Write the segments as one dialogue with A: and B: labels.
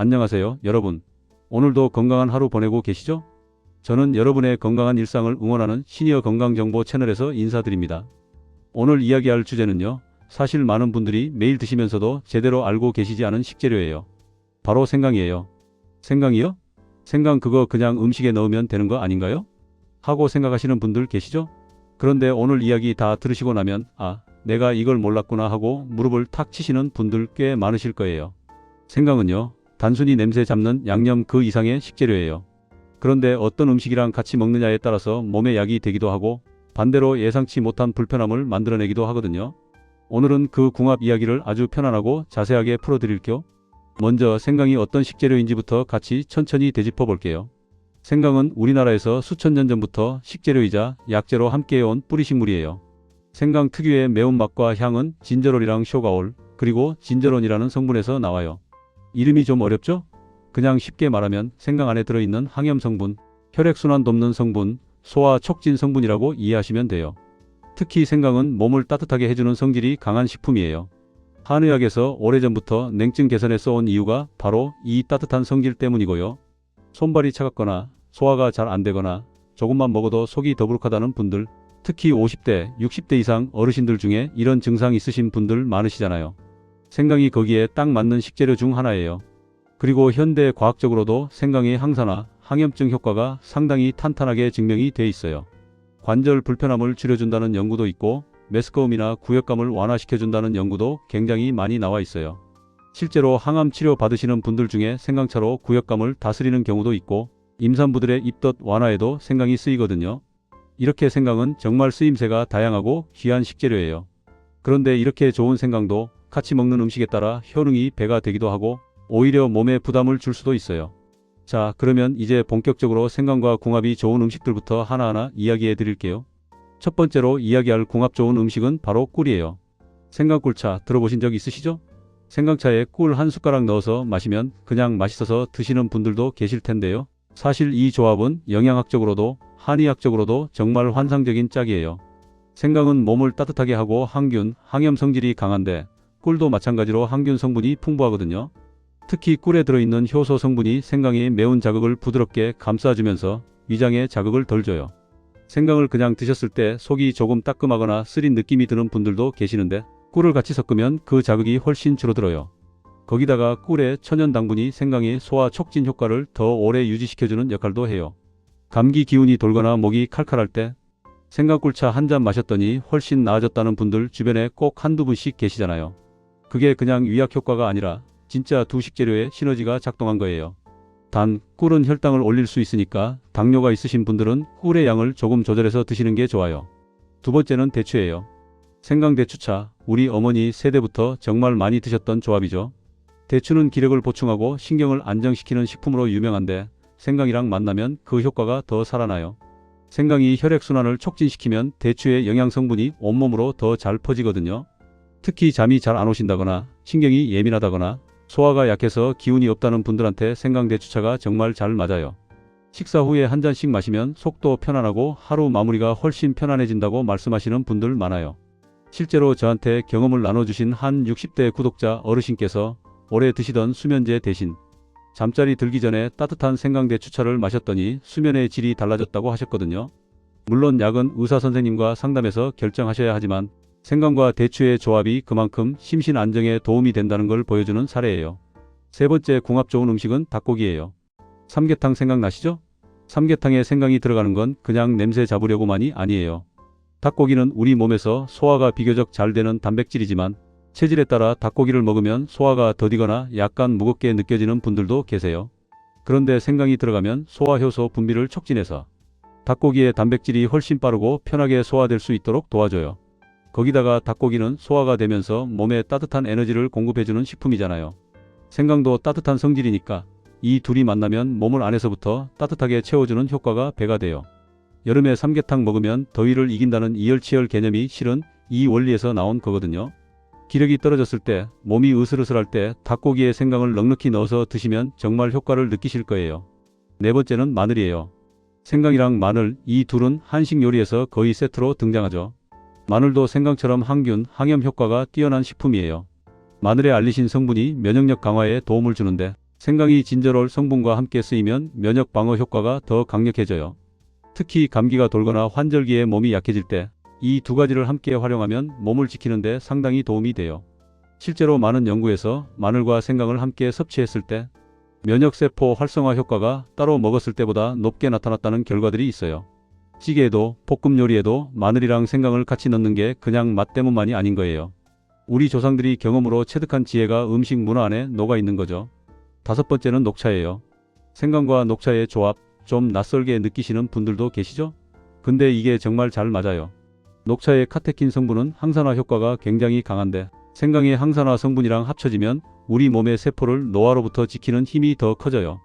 A: 안녕하세요, 여러분. 오늘도 건강한 하루 보내고 계시죠? 저는 여러분의 건강한 일상을 응원하는 시니어 건강정보 채널에서 인사드립니다. 오늘 이야기할 주제는요, 사실 많은 분들이 매일 드시면서도 제대로 알고 계시지 않은 식재료예요. 바로 생강이에요. 생강이요? 생강 그거 그냥 음식에 넣으면 되는 거 아닌가요? 하고 생각하시는 분들 계시죠? 그런데 오늘 이야기 다 들으시고 나면 내가 이걸 몰랐구나 하고 무릎을 탁 치시는 분들 꽤 많으실 거예요. 생강은요, 단순히 냄새 잡는 양념 그 이상의 식재료예요. 그런데 어떤 음식이랑 같이 먹느냐에 따라서 몸에 약이 되기도 하고 반대로 예상치 못한 불편함을 만들어내기도 하거든요. 오늘은 그 궁합 이야기를 아주 편안하고 자세하게 풀어드릴게요. 먼저 생강이 어떤 식재료인지부터 같이 천천히 되짚어 볼게요. 생강은 우리나라에서 수천 년 전부터 식재료이자 약재로 함께해온 뿌리식물이에요. 생강 특유의 매운맛과 향은 진저롤이랑 쇼가올, 그리고 진저론이라는 성분에서 나와요. 이름이 좀 어렵죠? 그냥 쉽게 말하면 생강 안에 들어있는 항염 성분, 혈액순환 돕는 성분, 소화 촉진 성분이라고 이해하시면 돼요. 특히 생강은 몸을 따뜻하게 해주는 성질이 강한 식품이에요. 한의학에서 오래전부터 냉증 개선에 써온 이유가 바로 이 따뜻한 성질 때문이고요. 손발이 차갑거나 소화가 잘 안되거나 조금만 먹어도 속이 더부룩하다는 분들, 특히 50대, 60대 이상 어르신들 중에 이런 증상 있으신 분들 많으시잖아요. 생강이 거기에 딱 맞는 식재료 중 하나예요. 그리고 현대 과학적으로도 생강의 항산화, 항염증 효과가 상당히 탄탄하게 증명이 돼 있어요. 관절 불편함을 줄여준다는 연구도 있고 메스꺼움이나 구역감을 완화시켜준다는 연구도 굉장히 많이 나와 있어요. 실제로 항암 치료 받으시는 분들 중에 생강차로 구역감을 다스리는 경우도 있고 임산부들의 입덧 완화에도 생강이 쓰이거든요. 이렇게 생강은 정말 쓰임새가 다양하고 귀한 식재료예요. 그런데 이렇게 좋은 생강도 같이 먹는 음식에 따라 효능이 배가 되기도 하고 오히려 몸에 부담을 줄 수도 있어요. 자, 그러면 이제 본격적으로 생강과 궁합이 좋은 음식들부터 하나하나 이야기해 드릴게요. 첫 번째로 이야기할 궁합 좋은 음식은 바로 꿀이에요. 생강꿀차 들어보신 적 있으시죠? 생강차에 꿀 한 숟가락 넣어서 마시면 그냥 맛있어서 드시는 분들도 계실 텐데요. 사실 이 조합은 영양학적으로도 한의학적으로도 정말 환상적인 짝이에요. 생강은 몸을 따뜻하게 하고 항균, 항염 성질이 강한데 꿀도 마찬가지로 항균 성분이 풍부하거든요. 특히 꿀에 들어있는 효소 성분이 생강의 매운 자극을 부드럽게 감싸주면서 위장에 자극을 덜 줘요. 생강을 그냥 드셨을 때 속이 조금 따끔하거나 쓰린 느낌이 드는 분들도 계시는데 꿀을 같이 섞으면 그 자극이 훨씬 줄어들어요. 거기다가 꿀의 천연 당분이 생강의 소화 촉진 효과를 더 오래 유지시켜주는 역할도 해요. 감기 기운이 돌거나 목이 칼칼할 때 생강꿀차 한 잔 마셨더니 훨씬 나아졌다는 분들 주변에 꼭 한두 분씩 계시잖아요. 그게 그냥 위약 효과가 아니라 진짜 두 식재료의 시너지가 작동한 거예요. 단, 꿀은 혈당을 올릴 수 있으니까 당뇨가 있으신 분들은 꿀의 양을 조금 조절해서 드시는 게 좋아요. 두 번째는 대추예요. 생강대추차, 우리 어머니 세대부터 정말 많이 드셨던 조합이죠. 대추는 기력을 보충하고 신경을 안정시키는 식품으로 유명한데 생강이랑 만나면 그 효과가 더 살아나요. 생강이 혈액순환을 촉진시키면 대추의 영양성분이 온몸으로 더 잘 퍼지거든요. 특히 잠이 잘 안 오신다거나 신경이 예민하다거나 소화가 약해서 기운이 없다는 분들한테 생강대추차가 정말 잘 맞아요. 식사 후에 한 잔씩 마시면 속도 편안하고 하루 마무리가 훨씬 편안해진다고 말씀하시는 분들 많아요. 실제로 저한테 경험을 나눠주신 한 60대 구독자 어르신께서 오래 드시던 수면제 대신 잠자리 들기 전에 따뜻한 생강대추차를 마셨더니 수면의 질이 달라졌다고 하셨거든요. 물론 약은 의사 선생님과 상담해서 결정하셔야 하지만 생강과 대추의 조합이 그만큼 심신 안정에 도움이 된다는 걸 보여주는 사례예요. 세 번째 궁합 좋은 음식은 닭고기예요. 삼계탕 생각나시죠? 삼계탕에 생강이 들어가는 건 그냥 냄새 잡으려고만이 아니에요. 닭고기는 우리 몸에서 소화가 비교적 잘 되는 단백질이지만 체질에 따라 닭고기를 먹으면 소화가 더디거나 약간 무겁게 느껴지는 분들도 계세요. 그런데 생강이 들어가면 소화효소 분비를 촉진해서 닭고기의 단백질이 훨씬 빠르고 편하게 소화될 수 있도록 도와줘요. 거기다가 닭고기는 소화가 되면서 몸에 따뜻한 에너지를 공급해주는 식품이잖아요. 생강도 따뜻한 성질이니까 이 둘이 만나면 몸을 안에서부터 따뜻하게 채워주는 효과가 배가 돼요. 여름에 삼계탕 먹으면 더위를 이긴다는 이열치열 개념이 실은 이 원리에서 나온 거거든요. 기력이 떨어졌을 때, 몸이 으슬으슬할 때 닭고기에 생강을 넉넉히 넣어서 드시면 정말 효과를 느끼실 거예요. 네 번째는 마늘이에요. 생강이랑 마늘, 이 둘은 한식 요리에서 거의 세트로 등장하죠. 마늘도 생강처럼 항균, 항염 효과가 뛰어난 식품이에요. 마늘의 알리신 성분이 면역력 강화에 도움을 주는데 생강이 진저롤 성분과 함께 쓰이면 면역 방어 효과가 더 강력해져요. 특히 감기가 돌거나 환절기에 몸이 약해질 때 이 두 가지를 함께 활용하면 몸을 지키는 데 상당히 도움이 돼요. 실제로 많은 연구에서 마늘과 생강을 함께 섭취했을 때 면역세포 활성화 효과가 따로 먹었을 때보다 높게 나타났다는 결과들이 있어요. 찌개에도 볶음 요리에도 마늘이랑 생강을 같이 넣는 게 그냥 맛 때문만이 아닌 거예요. 우리 조상들이 경험으로 체득한 지혜가 음식 문화 안에 녹아 있는 거죠. 다섯 번째는 녹차예요. 생강과 녹차의 조합 좀 낯설게 느끼시는 분들도 계시죠? 근데 이게 정말 잘 맞아요. 녹차의 카테킨 성분은 항산화 효과가 굉장히 강한데 생강의 항산화 성분이랑 합쳐지면 우리 몸의 세포를 노화로부터 지키는 힘이 더 커져요.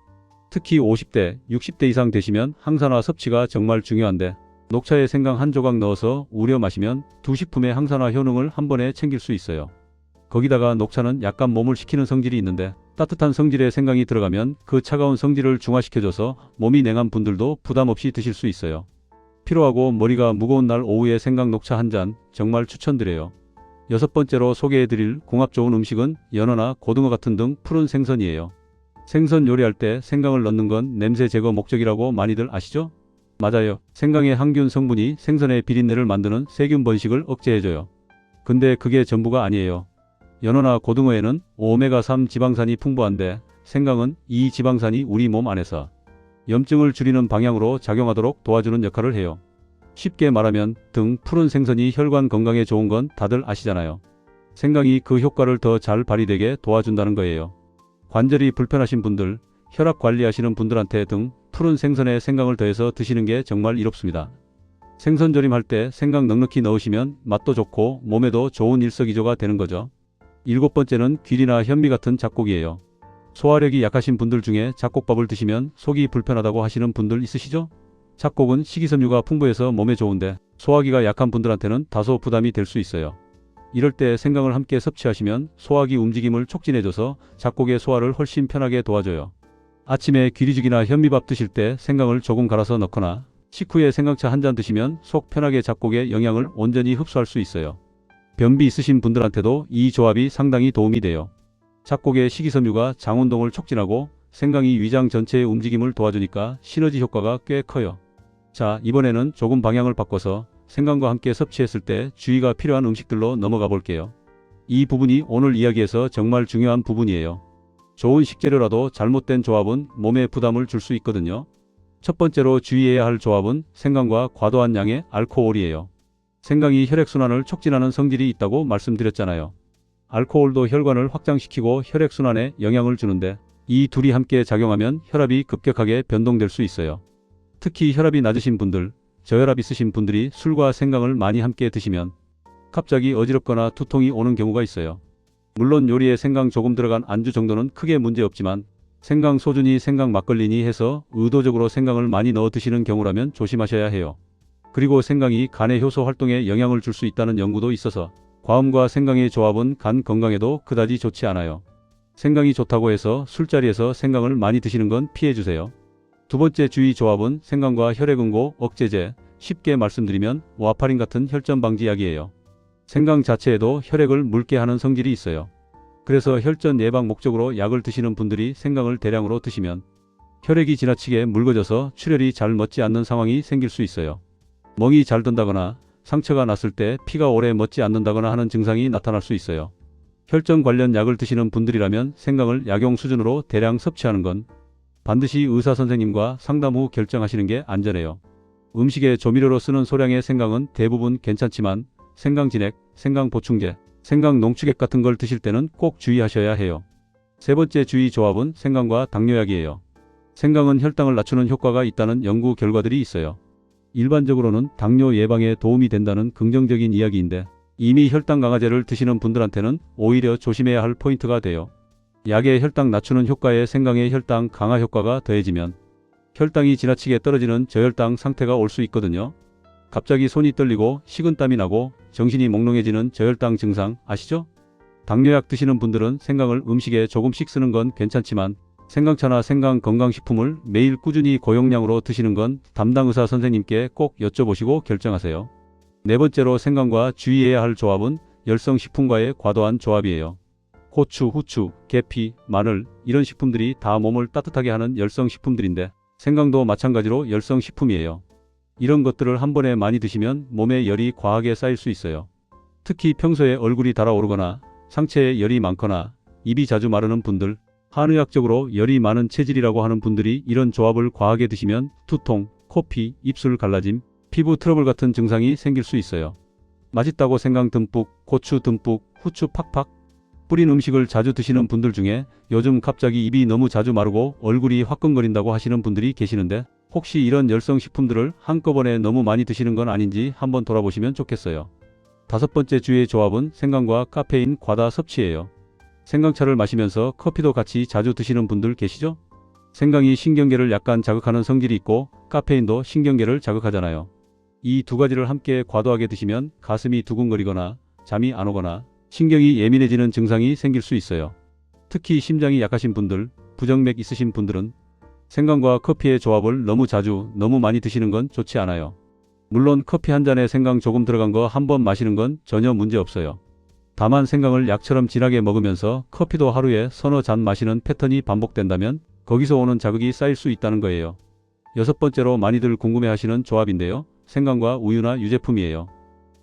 A: 특히 50대, 60대 이상 되시면 항산화 섭취가 정말 중요한데 녹차에 생강 한 조각 넣어서 우려 마시면 두 식품의 항산화 효능을 한 번에 챙길 수 있어요. 거기다가 녹차는 약간 몸을 식히는 성질이 있는데 따뜻한 성질의 생강이 들어가면 그 차가운 성질을 중화시켜줘서 몸이 냉한 분들도 부담 없이 드실 수 있어요. 피로하고 머리가 무거운 날 오후에 생강 녹차 한 잔 정말 추천드려요. 여섯 번째로 소개해드릴 궁합 좋은 음식은 연어나 고등어 같은 등 푸른 생선이에요. 생선 요리할 때 생강을 넣는 건 냄새 제거 목적이라고 많이들 아시죠? 맞아요. 생강의 항균 성분이 생선의 비린내를 만드는 세균 번식을 억제해줘요. 근데 그게 전부가 아니에요. 연어나 고등어에는 오메가3 지방산이 풍부한데 생강은 이 지방산이 우리 몸 안에서 염증을 줄이는 방향으로 작용하도록 도와주는 역할을 해요. 쉽게 말하면 등 푸른 생선이 혈관 건강에 좋은 건 다들 아시잖아요. 생강이 그 효과를 더 잘 발휘되게 도와준다는 거예요. 관절이 불편하신 분들, 혈압 관리하시는 분들한테 등 푸른 생선에 생강을 더해서 드시는 게 정말 이롭습니다. 생선 조림할 때 생강 넉넉히 넣으시면 맛도 좋고 몸에도 좋은 일석이조가 되는 거죠. 일곱 번째는 귀리나 현미 같은 잡곡이에요. 소화력이 약하신 분들 중에 잡곡밥을 드시면 속이 불편하다고 하시는 분들 있으시죠? 잡곡은 식이섬유가 풍부해서 몸에 좋은데 소화기가 약한 분들한테는 다소 부담이 될 수 있어요. 이럴 때 생강을 함께 섭취하시면 소화기 움직임을 촉진해줘서 잡곡의 소화를 훨씬 편하게 도와줘요. 아침에 귀리죽이나 현미밥 드실 때 생강을 조금 갈아서 넣거나 식후에 생강차 한 잔 드시면 속 편하게 잡곡의 영양을 온전히 흡수할 수 있어요. 변비 있으신 분들한테도 이 조합이 상당히 도움이 돼요. 잡곡의 식이섬유가 장운동을 촉진하고 생강이 위장 전체의 움직임을 도와주니까 시너지 효과가 꽤 커요. 자, 이번에는 조금 방향을 바꿔서 생강과 함께 섭취했을 때 주의가 필요한 음식들로 넘어가 볼게요. 이 부분이 오늘 이야기에서 정말 중요한 부분이에요. 좋은 식재료라도 잘못된 조합은 몸에 부담을 줄 수 있거든요. 첫 번째로 주의해야 할 조합은 생강과 과도한 양의 알코올이에요. 생강이 혈액순환을 촉진하는 성질이 있다고 말씀드렸잖아요. 알코올도 혈관을 확장시키고 혈액순환에 영향을 주는데 이 둘이 함께 작용하면 혈압이 급격하게 변동될 수 있어요. 특히 혈압이 낮으신 분들, 저혈압 있으신 분들이 술과 생강을 많이 함께 드시면 갑자기 어지럽거나 두통이 오는 경우가 있어요. 물론 요리에 생강 조금 들어간 안주 정도는 크게 문제없지만 생강 소주니 생강 막걸리니 해서 의도적으로 생강을 많이 넣어 드시는 경우라면 조심하셔야 해요. 그리고 생강이 간의 효소 활동에 영향을 줄 수 있다는 연구도 있어서 과음과 생강의 조합은 간 건강에도 그다지 좋지 않아요. 생강이 좋다고 해서 술자리에서 생강을 많이 드시는 건 피해주세요. 두 번째 주의 조합은 생강과 혈액응고 억제제, 쉽게 말씀드리면 와파린 같은 혈전 방지 약이에요. 생강 자체에도 혈액을 묽게 하는 성질이 있어요. 그래서 혈전 예방 목적으로 약을 드시는 분들이 생강을 대량으로 드시면 혈액이 지나치게 묽어져서 출혈이 잘 멎지 않는 상황이 생길 수 있어요. 멍이 잘 든다거나 상처가 났을 때 피가 오래 멎지 않는다거나 하는 증상이 나타날 수 있어요. 혈전 관련 약을 드시는 분들이라면 생강을 약용 수준으로 대량 섭취하는 건 반드시 의사 선생님과 상담 후 결정하시는 게 안전해요. 음식에 조미료로 쓰는 소량의 생강은 대부분 괜찮지만 생강 진액, 생강 보충제, 생강 농축액 같은 걸 드실 때는 꼭 주의하셔야 해요. 세 번째 주의 조합은 생강과 당뇨약이에요. 생강은 혈당을 낮추는 효과가 있다는 연구 결과들이 있어요. 일반적으로는 당뇨 예방에 도움이 된다는 긍정적인 이야기인데 이미 혈당 강화제를 드시는 분들한테는 오히려 조심해야 할 포인트가 돼요. 약의 혈당 낮추는 효과에 생강의 혈당 강화 효과가 더해지면 혈당이 지나치게 떨어지는 저혈당 상태가 올 수 있거든요. 갑자기 손이 떨리고 식은땀이 나고 정신이 몽롱해지는 저혈당 증상 아시죠? 당뇨약 드시는 분들은 생강을 음식에 조금씩 쓰는 건 괜찮지만 생강차나 생강 건강식품을 매일 꾸준히 고용량으로 드시는 건 담당 의사 선생님께 꼭 여쭤보시고 결정하세요. 네 번째로 생강과 주의해야 할 조합은 열성식품과의 과도한 조합이에요. 고추, 후추, 계피, 마늘 이런 식품들이 다 몸을 따뜻하게 하는 열성식품들인데 생강도 마찬가지로 열성식품이에요. 이런 것들을 한 번에 많이 드시면 몸에 열이 과하게 쌓일 수 있어요. 특히 평소에 얼굴이 달아오르거나 상체에 열이 많거나 입이 자주 마르는 분들, 한의학적으로 열이 많은 체질이라고 하는 분들이 이런 조합을 과하게 드시면 두통, 코피, 입술 갈라짐, 피부 트러블 같은 증상이 생길 수 있어요. 맛있다고 생강 듬뿍, 고추 듬뿍, 후추 팍팍 뿌린 음식을 자주 드시는 분들 중에 요즘 갑자기 입이 너무 자주 마르고 얼굴이 화끈거린다고 하시는 분들이 계시는데 혹시 이런 열성식품들을 한꺼번에 너무 많이 드시는 건 아닌지 한번 돌아보시면 좋겠어요. 다섯 번째 주의의 조합은 생강과 카페인 과다 섭취예요. 생강차를 마시면서 커피도 같이 자주 드시는 분들 계시죠? 생강이 신경계를 약간 자극하는 성질이 있고 카페인도 신경계를 자극하잖아요. 이 두 가지를 함께 과도하게 드시면 가슴이 두근거리거나 잠이 안 오거나 신경이 예민해지는 증상이 생길 수 있어요. 특히 심장이 약하신 분들, 부정맥 있으신 분들은 생강과 커피의 조합을 너무 자주, 너무 많이 드시는 건 좋지 않아요. 물론 커피 한 잔에 생강 조금 들어간 거 한 번 마시는 건 전혀 문제 없어요. 다만 생강을 약처럼 진하게 먹으면서 커피도 하루에 서너 잔 마시는 패턴이 반복된다면 거기서 오는 자극이 쌓일 수 있다는 거예요. 여섯 번째로 많이들 궁금해하시는 조합인데요. 생강과 우유나 유제품이에요.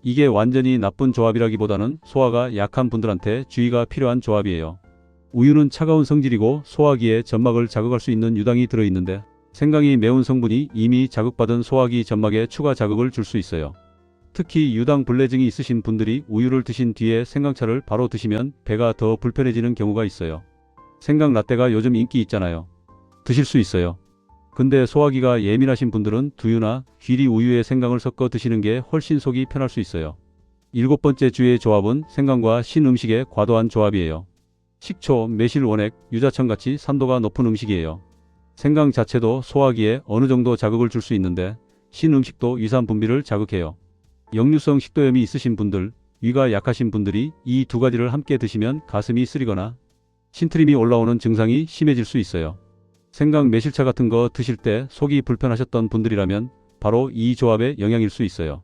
A: 이게 완전히 나쁜 조합이라기보다는 소화가 약한 분들한테 주의가 필요한 조합이에요. 우유는 차가운 성질이고 소화기에 점막을 자극할 수 있는 유당이 들어있는데 생강이 매운 성분이 이미 자극받은 소화기 점막에 추가 자극을 줄 수 있어요. 특히 유당 불내증이 있으신 분들이 우유를 드신 뒤에 생강차를 바로 드시면 배가 더 불편해지는 경우가 있어요. 생강 라떼가 요즘 인기 있잖아요. 드실 수 있어요. 근데 소화기가 예민하신 분들은 두유나 귀리 우유에 생강을 섞어 드시는 게 훨씬 속이 편할 수 있어요. 일곱 번째 주의의 조합은 생강과 신음식의 과도한 조합이에요. 식초, 매실, 원액, 유자청같이 산도가 높은 음식이에요. 생강 자체도 소화기에 어느 정도 자극을 줄 수 있는데 신음식도 위산 분비를 자극해요. 역류성 식도염이 있으신 분들, 위가 약하신 분들이 이 두 가지를 함께 드시면 가슴이 쓰리거나 신트림이 올라오는 증상이 심해질 수 있어요. 생강 매실차 같은 거 드실 때 속이 불편하셨던 분들이라면 바로 이 조합의 영향일 수 있어요.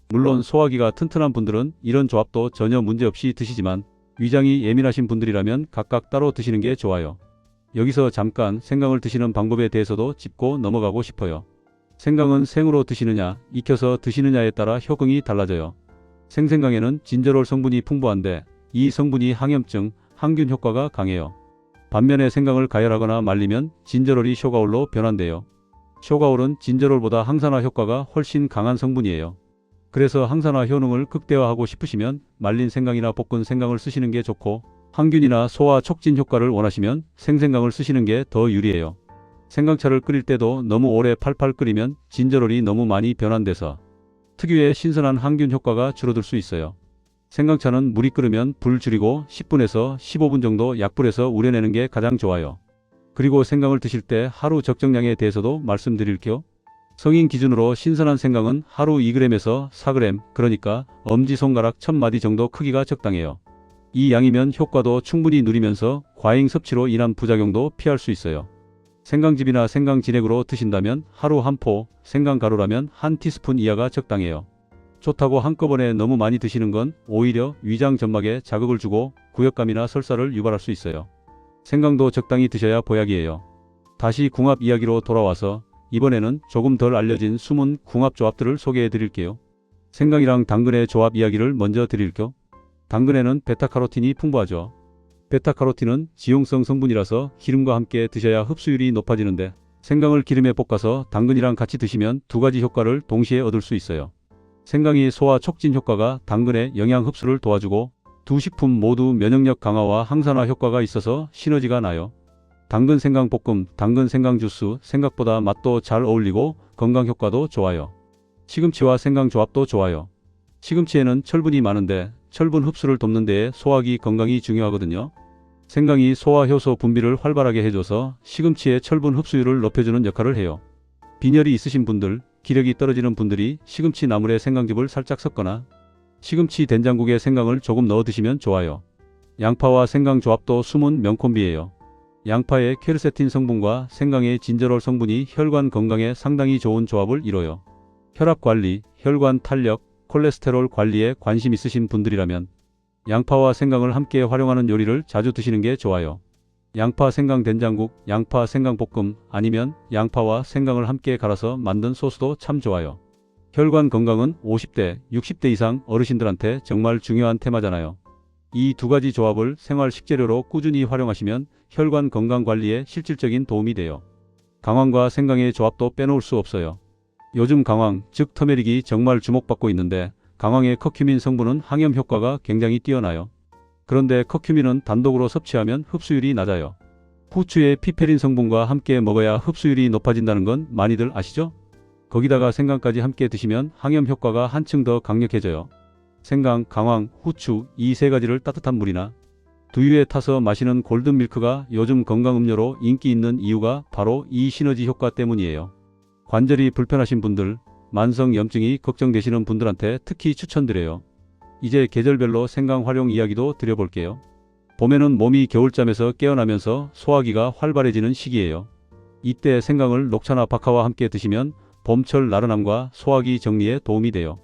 A: 물론 소화기가 튼튼한 분들은 이런 조합도 전혀 문제없이 드시지만 위장이 예민하신 분들이라면 각각 따로 드시는 게 좋아요. 여기서 잠깐 생강을 드시는 방법에 대해서도 짚고 넘어가고 싶어요. 생강은 생으로 드시느냐, 익혀서 드시느냐에 따라 효능이 달라져요. 생생강에는 진저롤 성분이 풍부한데 이 성분이 항염증, 항균 효과가 강해요. 반면에 생강을 가열하거나 말리면 진저롤이 쇼가올로 변환돼요. 쇼가올은 진저롤보다 항산화 효과가 훨씬 강한 성분이에요. 그래서 항산화 효능을 극대화하고 싶으시면 말린 생강이나 볶은 생강을 쓰시는 게 좋고 항균이나 소화 촉진 효과를 원하시면 생생강을 쓰시는 게 더 유리해요. 생강차를 끓일 때도 너무 오래 팔팔 끓이면 진저롤이 너무 많이 변환돼서 특유의 신선한 항균 효과가 줄어들 수 있어요. 생강차는 물이 끓으면 불 줄이고 10분에서 15분 정도 약불에서 우려내는 게 가장 좋아요. 그리고 생강을 드실 때 하루 적정량에 대해서도 말씀드릴게요. 성인 기준으로 신선한 생강은 하루 2g에서 4g, 그러니까 엄지손가락 1000마디 정도 크기가 적당해요. 이 양이면 효과도 충분히 누리면서 과잉 섭취로 인한 부작용도 피할 수 있어요. 생강즙이나 생강진액으로 드신다면 하루 한 포, 생강가루라면 한 티스푼 이하가 적당해요. 좋다고 한꺼번에 너무 많이 드시는 건 오히려 위장 점막에 자극을 주고 구역감이나 설사를 유발할 수 있어요. 생강도 적당히 드셔야 보약이에요. 다시 궁합 이야기로 돌아와서 이번에는 조금 덜 알려진 숨은 궁합 조합들을 소개해 드릴게요. 생강이랑 당근의 조합 이야기를 먼저 드릴게요. 당근에는 베타카로틴이 풍부하죠. 베타카로틴은 지용성 성분이라서 기름과 함께 드셔야 흡수율이 높아지는데 생강을 기름에 볶아서 당근이랑 같이 드시면 두 가지 효과를 동시에 얻을 수 있어요. 생강이 소화 촉진 효과가 당근의 영양 흡수를 도와주고 두 식품 모두 면역력 강화와 항산화 효과가 있어서 시너지가 나요. 당근 생강 볶음, 당근 생강 주스 생각보다 맛도 잘 어울리고 건강 효과도 좋아요. 시금치와 생강 조합도 좋아요. 시금치에는 철분이 많은데 철분 흡수를 돕는 데에 소화기 건강이 중요하거든요. 생강이 소화 효소 분비를 활발하게 해줘서 시금치의 철분 흡수율을 높여주는 역할을 해요. 빈혈이 있으신 분들, 기력이 떨어지는 분들이 시금치 나물에 생강즙을 살짝 섞거나 시금치 된장국에 생강을 조금 넣어 드시면 좋아요. 양파와 생강 조합도 숨은 명콤비예요. 양파의 퀘르세틴 성분과 생강의 진저롤 성분이 혈관 건강에 상당히 좋은 조합을 이뤄요. 혈압 관리, 혈관 탄력, 콜레스테롤 관리에 관심 있으신 분들이라면 양파와 생강을 함께 활용하는 요리를 자주 드시는 게 좋아요. 양파 생강 된장국, 양파 생강 볶음, 아니면 양파와 생강을 함께 갈아서 만든 소스도 참 좋아요. 혈관 건강은 50대, 60대 이상 어르신들한테 정말 중요한 테마잖아요. 이 두 가지 조합을 생활 식재료로 꾸준히 활용하시면 혈관 건강 관리에 실질적인 도움이 돼요. 강황과 생강의 조합도 빼놓을 수 없어요. 요즘 강황, 즉 터메릭이 정말 주목받고 있는데 강황의 커큐민 성분은 항염 효과가 굉장히 뛰어나요. 그런데 커큐민은 단독으로 섭취하면 흡수율이 낮아요. 후추의 피페린 성분과 함께 먹어야 흡수율이 높아진다는 건 많이들 아시죠? 거기다가 생강까지 함께 드시면 항염 효과가 한층 더 강력해져요. 생강, 강황, 후추 이 세 가지를 따뜻한 물이나 두유에 타서 마시는 골든밀크가 요즘 건강음료로 인기 있는 이유가 바로 이 시너지 효과 때문이에요. 관절이 불편하신 분들, 만성염증이 걱정되시는 분들한테 특히 추천드려요. 이제 계절별로 생강 활용 이야기도 드려볼게요. 봄에는 몸이 겨울잠에서 깨어나면서 소화기가 활발해지는 시기예요. 이때 생강을 녹차나 박하와 함께 드시면 봄철 나른함과 소화기 정리에 도움이 돼요.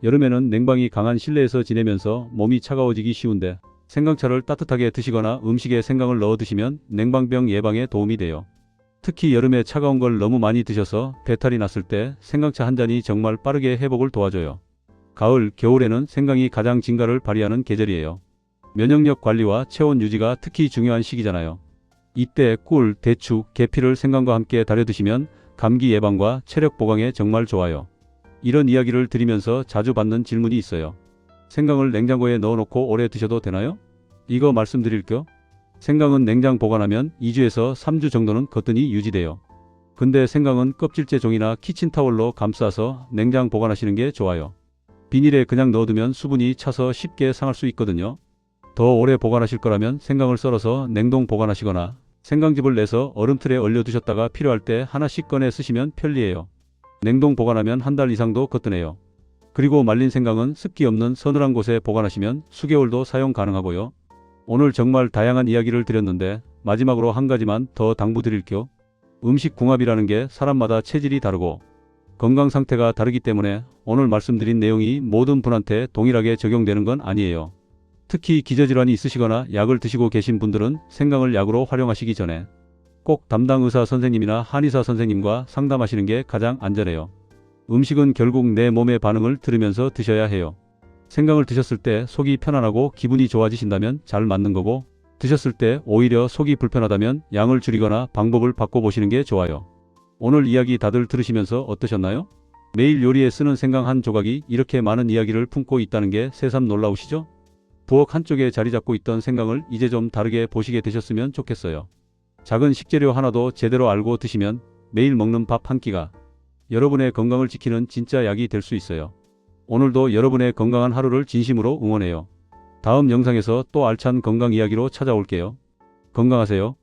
A: 여름에는 냉방이 강한 실내에서 지내면서 몸이 차가워지기 쉬운데 생강차를 따뜻하게 드시거나 음식에 생강을 넣어 드시면 냉방병 예방에 도움이 돼요. 특히 여름에 차가운 걸 너무 많이 드셔서 배탈이 났을 때 생강차 한 잔이 정말 빠르게 회복을 도와줘요. 가을, 겨울에는 생강이 가장 진가를 발휘하는 계절이에요. 면역력 관리와 체온 유지가 특히 중요한 시기잖아요. 이때 꿀, 대추, 계피를 생강과 함께 달여 드시면 감기 예방과 체력 보강에 정말 좋아요. 이런 이야기를 드리면서 자주 받는 질문이 있어요. 생강을 냉장고에 넣어놓고 오래 드셔도 되나요? 이거 말씀드릴게요. 생강은 냉장 보관하면 2주에서 3주 정도는 거뜬히 유지돼요. 근데 생강은 껍질째 종이나 키친타월로 감싸서 냉장 보관하시는 게 좋아요. 비닐에 그냥 넣어두면 수분이 차서 쉽게 상할 수 있거든요. 더 오래 보관하실 거라면 생강을 썰어서 냉동 보관하시거나 생강즙을 내서 얼음틀에 얼려두셨다가 필요할 때 하나씩 꺼내 쓰시면 편리해요. 냉동 보관하면 한 달 이상도 거뜬해요. 그리고 말린 생강은 습기 없는 서늘한 곳에 보관하시면 수개월도 사용 가능하고요. 오늘 정말 다양한 이야기를 드렸는데 마지막으로 한 가지만 더 당부드릴게요. 음식 궁합이라는 게 사람마다 체질이 다르고 건강 상태가 다르기 때문에 오늘 말씀드린 내용이 모든 분한테 동일하게 적용되는 건 아니에요. 특히 기저질환이 있으시거나 약을 드시고 계신 분들은 생강을 약으로 활용하시기 전에 꼭 담당 의사 선생님이나 한의사 선생님과 상담하시는 게 가장 안전해요. 음식은 결국 내 몸의 반응을 들으면서 드셔야 해요. 생강을 드셨을 때 속이 편안하고 기분이 좋아지신다면 잘 맞는 거고, 드셨을 때 오히려 속이 불편하다면 양을 줄이거나 방법을 바꿔보시는 게 좋아요. 오늘 이야기 다들 들으시면서 어떠셨나요? 매일 요리에 쓰는 생강 한 조각이 이렇게 많은 이야기를 품고 있다는 게 새삼 놀라우시죠? 부엌 한쪽에 자리 잡고 있던 생강을 이제 좀 다르게 보시게 되셨으면 좋겠어요. 작은 식재료 하나도 제대로 알고 드시면 매일 먹는 밥 한 끼가 여러분의 건강을 지키는 진짜 약이 될 수 있어요. 오늘도 여러분의 건강한 하루를 진심으로 응원해요. 다음 영상에서 또 알찬 건강 이야기로 찾아올게요. 건강하세요.